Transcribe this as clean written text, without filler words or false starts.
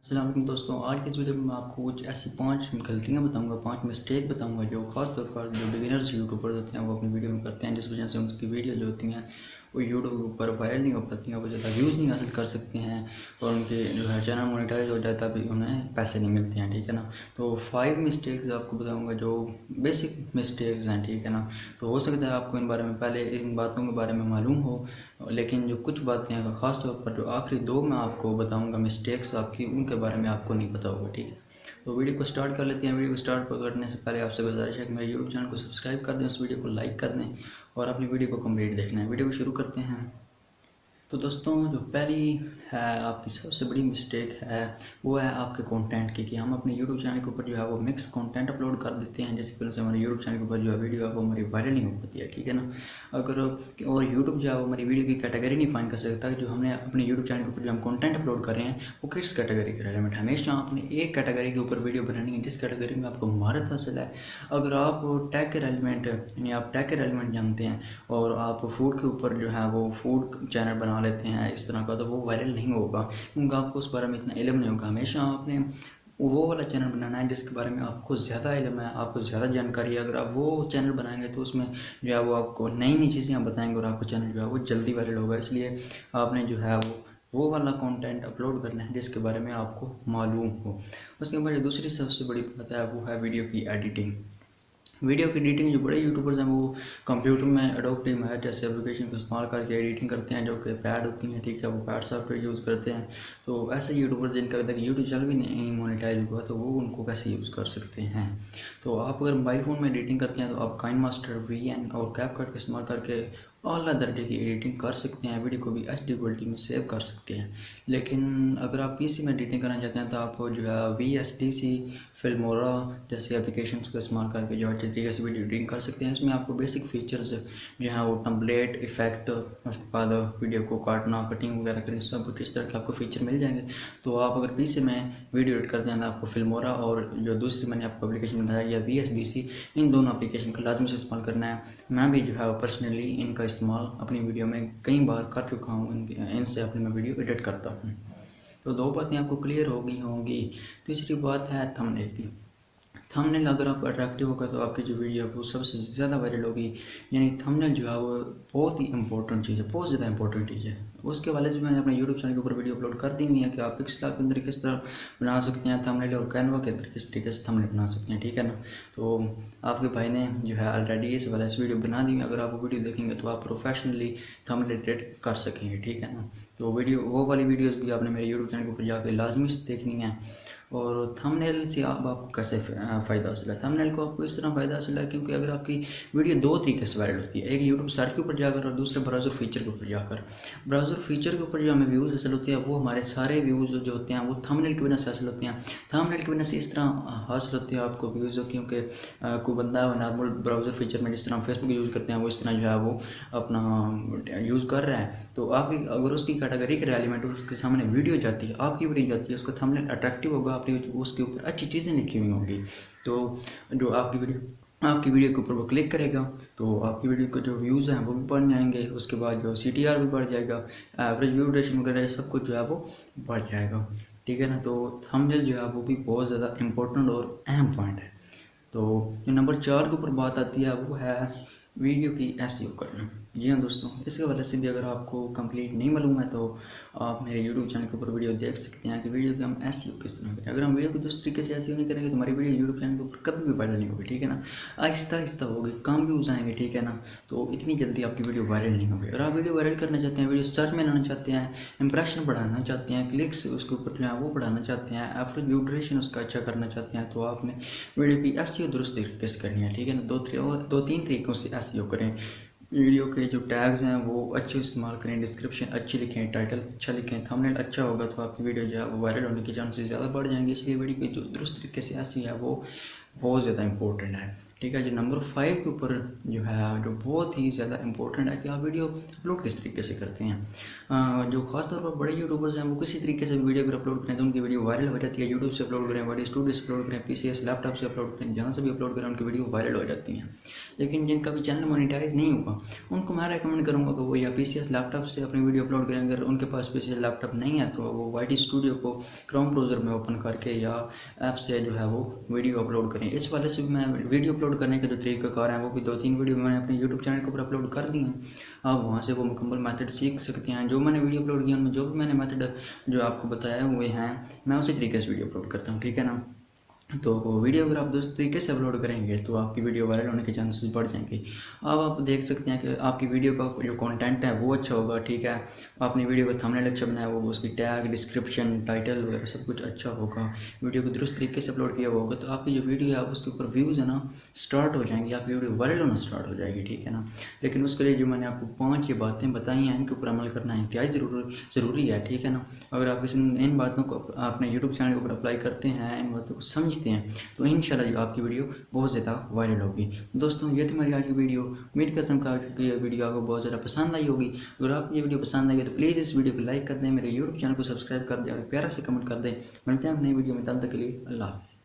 अस्सलाम वालेकुम दोस्तों, आज की इस वीडियो में मैं आपको कुछ ऐसी 5 गलतियां बताऊंगा, 5 मिस्टेक बताऊंगा जो ख़ास तौर पर जो बिगिनर्स यूट्यूबर्स होते हैं वो अपनी वीडियो में करते हैं, जिस वजह से उनकी वीडियो जो होती हैं वो यूट्यूब पर वायरल नहीं हो पाती हैं, वो ज़्यादा व्यूज़ नहीं हासिल कर सकते हैं और उनके जो है चैनल मोनेटाइज हो जाता है, भी उन्हें पैसे नहीं मिलते हैं। ठीक है ना। तो 5 मिस्टेक्स आपको बताऊँगा जो बेसिक मिस्टेक्स हैं। ठीक है ना। तो हो सकता है आपको इन बारे में पहले इन बातों के बारे में मालूम हो, लेकिन जो कुछ बातें हैं ख़ास तौर पर जो आखिरी 2 मैं आपको बताऊंगा मिस्टेक्स आपकी, उनके बारे में आपको नहीं पता होगा। ठीक है। तो वीडियो को स्टार्ट कर लेते हैं। वीडियो को स्टार्ट करने से पहले आपसे गुजारिश है कि मेरे यूट्यूब चैनल को सब्सक्राइब कर दें, उस वीडियो को लाइक कर दें और अपनी वीडियो को कंप्लीट देखना है। वीडियो को शुरू करते हैं। तो दोस्तों, जो पहली है आपकी सबसे बड़ी मिस्टेक है वो है आपके कंटेंट की, कि हम अपने यूट्यूब चैनल के ऊपर जो है वो मिक्स कंटेंट अपलोड कर देते हैं, जिसकी वजह से हमारे यूट्यूब चैनल के ऊपर जो है वीडियो है वो हमारी वायरल नहीं हो पाती है। ठीक है ना। अगर और यूट्यूब जो है वो हमारी वीडियो की कैटेगरी नहीं फाइन कर सकता कि जो हमने अपने यूट्यूब चैनल के ऊपर जो हम कंटेंट अपलोड कर रहे हैं वो किस कैटेगरी के रिलेवेंट है। हमेशा आपने एक कैटेगरी के ऊपर वीडियो बनानी है जिस कैटेगरी में आपको महारत हासिल है। अगर आप टैग के रेलिवेंट यानी आप टैग के रेलिवेंट जानते हैं और आप फूड के ऊपर जो है वो फूड चैनल बना लेते हैं इस तरह का, तो वो वायरल नहीं होगा क्योंकि आपको उस बारे में इतना इल्म नहीं होगा। हमेशा आपने वो वाला चैनल बनाना है जिसके बारे में आपको ज़्यादा इल्म है, आपको ज़्यादा जानकारी है। अगर आप वो चैनल बनाएंगे तो उसमें जो है वो आपको नई नई चीज़ें आप बताएंगे और आपका चैनल जो है वो जल्दी वायरल होगा। इसलिए आपने जो है वो वाला कंटेंट अपलोड करना है जिसके बारे में आपको मालूम हो। उसके बाद जो दूसरी सबसे बड़ी बात है वो है वीडियो की एडिटिंग। वीडियो की एडिटिंग जो बड़े यूट्यूबर्स हैं वो कंप्यूटर में एडोब प्रीमियर जैसे एप्लीकेशन को इस्तेमाल करके एडिटिंग करते हैं, जो कि पैड होती हैं। ठीक है। वो पैड सॉफ्टवेयर यूज़ करते हैं। तो ऐसे यूट्यूबर्स जिनका अभी तक यूट्यूब चैनल भी नहीं मोनेटाइज हुआ तो वो उनको कैसे यूज़ कर सकते हैं। तो आप अगर मोबाइल फ़ोन में एडिटिंग करते हैं तो आप काइन मास्टर VN और कैपकट का इस्तेमाल करके अला दर्जे की एडिटिंग कर सकते हैं, वीडियो को भी HD क्वालिटी में सेव कर सकते हैं। लेकिन अगर आप PC में एडिटिंग करना चाहते हैं तो आप जो है VSDC फिल्मोरा जैसे एप्लीकेशंस का इस्तेमाल करके जो अच्छे तरीके से वीडियो एडिटिंग कर सकते हैं। इसमें आपको बेसिक फीचर्स जो है वो टम्पलेट इफेक्ट, उसके बाद वीडियो को काटना, कटिंग वगैरह करनी, सब कुछ इस तरह के आपको फीचर मिल जाएंगे। तो आप अगर PC में वीडियो एडिट करते हैं तो आपको फिल्मोरा और जो दूसरी मैंने आपको एप्लीकेशन बताया या VSDC, इन दोनों एप्लीकेशन का लाजमी से इस्तेमाल करना है। मैं भी जो है पर्सनली इनका इस्तेमाल अपनी वीडियो में कई बार कर चुका हूँ, इनसे अपनी मैं वीडियो एडिट करता हूँ। तो 2 बातें आपको क्लियर हो गई होंगी। तीसरी बात है थंबनेल की। थंबनेल अगर आप अट्रैक्टिव होगा तो आपकी जो वीडियो है वो सबसे ज़्यादा वायरल होगी। यानी थंबनेल जो है वो बहुत ही इंपॉर्टेंट चीज़ है, बहुत ज़्यादा इंपॉर्टेंट चीज़ है। उसके वाले से मैंने अपने यूट्यूब चैनल के ऊपर वीडियो अपलोड कर दी हुई है कि आप पिक्सेल के अंदर किस तरह बना सकते हैं थंबनेल और कैनवा के अंदर किस तरीके से थंबनेल बना सकते हैं। ठीक है ना। तो आपके भाई ने जो है ऑलरेडी इस वाला वीडियो बना दी है। अगर आप वो वीडियो देखेंगे तो आप प्रोफेशनली थंबनेल एडिट कर सकेंगे। ठीक है ना। तो वो वाली वीडियोज़ भी आपने मेरे यूट्यूब चैनल के ऊपर जाकर लाजमी से देखनी है। और थंबनेल से आपको कैसे फ़ायदा हासिल है। थंबनेल को आपको इस तरह फ़ायदा हासिल है क्योंकि अगर आपकी वीडियो 2 तरीके से वायरल होती है, एक यूट्यूब सर्च के ऊपर जाकर और दूसरे ब्राउज़र फीचर के ऊपर जाकर। ब्राउज़र फीचर के ऊपर जो हमें व्यूज़ हासिल होते हैं वो हमारे सारे व्यूज़ जो होते हैं वो थंबनेल की वजह से हासिल होते हैं। थंबनेल की वजह से इस तरह हासिल होते हैं आपको व्यूज़, क्योंकि कोई बंदा नॉर्मल ब्राउज़र फीचर में जिस तरह फेसबुक यूज़ करते हैं वो इस तरह जो है वो अपना यूज़ कर रहा है, तो आपकी अगर उसकी कैटेगरी के रेलिवेंट उसके सामने वीडियो जाती है, आपकी वीडियो जाती है, उसका थंबनेल अट्रैक्टिव होगा, आपकी उसके ऊपर अच्छी चीज़ें लिखी हुई होंगी, तो जो आपकी वीडियो के ऊपर वो क्लिक करेगा तो आपकी वीडियो के जो व्यूज़ हैं वो भी बढ़ जाएंगे। उसके बाद जो CTR भी बढ़ जाएगा, एवरेज व्यू ड्यूरेशन वगैरह सब कुछ जो है वो बढ़ जाएगा। ठीक है ना। तो थंबनेल जो है वो भी बहुत ज़्यादा इंपॉर्टेंट और अहम पॉइंट है। तो जो नंबर 4 के ऊपर बात आती है वो है वीडियो की SEO करना। जी हाँ दोस्तों, इसके वजह से भी अगर आपको कंप्लीट नहीं मालूम है तो आप मेरे यूट्यूब चैनल के ऊपर वीडियो देख सकते हैं कि वीडियो की हम SEO किस तरह करें। अगर हम वीडियो को दूसरे तरीके से SEO नहीं करेंगे तो हमारी वीडियो यूट्यूब चैनल के ऊपर कभी भी वायरल नहीं होगी। ठीक है ना। आहिस्ता आहिस्ता होगी, कम व्यूज़ आएंगे। ठीक है ना। तो इतनी जल्दी आपकी वीडियो वायरल नहीं होगी। अगर आप वीडियो वायरल करना चाहते हैं, वीडियो सर्च में लाना चाहते हैं, इंप्रेशन बढ़ाना चाहते हैं, क्लिक्स उसके ऊपर जो है वो बढ़ाना चाहते हैं, एवरेज व्यू ड्यूरेशन उसका अच्छा करना चाहते हैं, तो आपने वीडियो की SEO दुरुस्त तरीके से करनी है। ठीक है ना। 2-3 तरीक़ों से SEO करें। वीडियो के जो टैग्स हैं वो अच्छे इस्तेमाल करें, डिस्क्रिप्शन अच्छी लिखें, टाइटल अच्छा लिखें, थंबनेल अच्छा होगा तो आपकी वीडियो जो है वो वायरल होने के चांसेस ज़्यादा बढ़ जाएंगे। इसलिए वीडियो की जो दुरुस्त तरीके से SEO है वो बहुत ज़्यादा इंपॉर्टेंट है। ठीक है, जो नंबर 5 के ऊपर जो है, जो बहुत ही ज़्यादा इंपॉर्टेंट है कि आप वीडियो अपलोड किस तरीके से करते हैं। जो खासतौर पर बड़े यूट्यूबर्स हैं वो किसी तरीके से वीडियो अगर अपलोड करें तो उनकी वीडियो वायरल हो जाती है। यूट्यूब से अपलोड करें, वाडी स्टूडियो से अपलोड करें, पीसीएस लैपटॉप से अपलोड करें, जहाँ से भी अपलोड करें उनकी वीडियो वायरल हो जाती हैं। लेकिन जिनका भी चैनल मोनेटाइज नहीं हुआ उनको मैं रेकमेंड करूँगा कि वो या पीसीएस लैपटॉप से अपनी वीडियो अपलोड करें। अगर उनके पास पीसीएस लैपटॉप नहीं है तो वो वाडी स्टूडियो को क्रोम ब्राउज़र में ओपन करके या ऐप से जो है वो वीडियो अपलोड करें। इस वाले से मैं वीडियो अपलोड करने के जो तरीक़ाकार हैं वो भी 2-3 वीडियो मैंने अपने यूट्यूब चैनल के ऊपर अपलोड कर दी हैं। आप वहाँ से वो मुकम्मल मेथड सीख सकते हैं। जो मैंने वीडियो अपलोड किया उनमें जो भी मैंने मेथड जो आपको बताए हुए हैं मैं उसी तरीके से वीडियो अपलोड करता हूँ। ठीक है ना। तो वीडियो अगर आप दोस्त तरीके से अपलोड करेंगे तो आपकी वीडियो वायरल होने के चांसेस बढ़ जाएंगे। अब आप देख सकते हैं कि आपकी वीडियो का जो कंटेंट है वो अच्छा होगा। ठीक है, आपने वीडियो का थंबनेल अच्छा बनाया वो उसकी टैग, डिस्क्रिप्शन, टाइटल वगैरह सब कुछ अच्छा होगा, वीडियो को दुरुस्त तरीके से अपलोड किया होगा तो आपकी जो वीडियो है उसके ऊपर व्यूज़ है ना स्टार्ट हो जाएंगी, आपकी वीडियो वायरल होना स्टार्ट हो जाएगी। ठीक है ना। लेकिन उसके लिए जो मैंने आपको 5 ये बातें बताई हैं इनके ऊपर अमल करना इंतहाई ज़रूरी है। ठीक है ना। अगर आप इन बातों को अपने यूट्यूब चैनल के ऊपर अप्लाई करते हैं, इन बातों को समझते हैं तो इंशाल्लाह जो आपकी वीडियो बहुत ज़्यादा वायरल होगी। दोस्तों ये थी हमारी आज की वीडियो। उम्मीद करता हूँ कि ये वीडियो आपको बहुत ज़्यादा पसंद आई होगी। अगर आपको ये वीडियो पसंद आई है तो प्लीज़ इस वीडियो को लाइक कर दें, मेरे यूट्यूब चैनल को सब्सक्राइब कर दें और प्यारा से कमेंट कर दें। मिलते हैं नई वीडियो में, तब तक के लिए अल्लाह हाफ़िज़।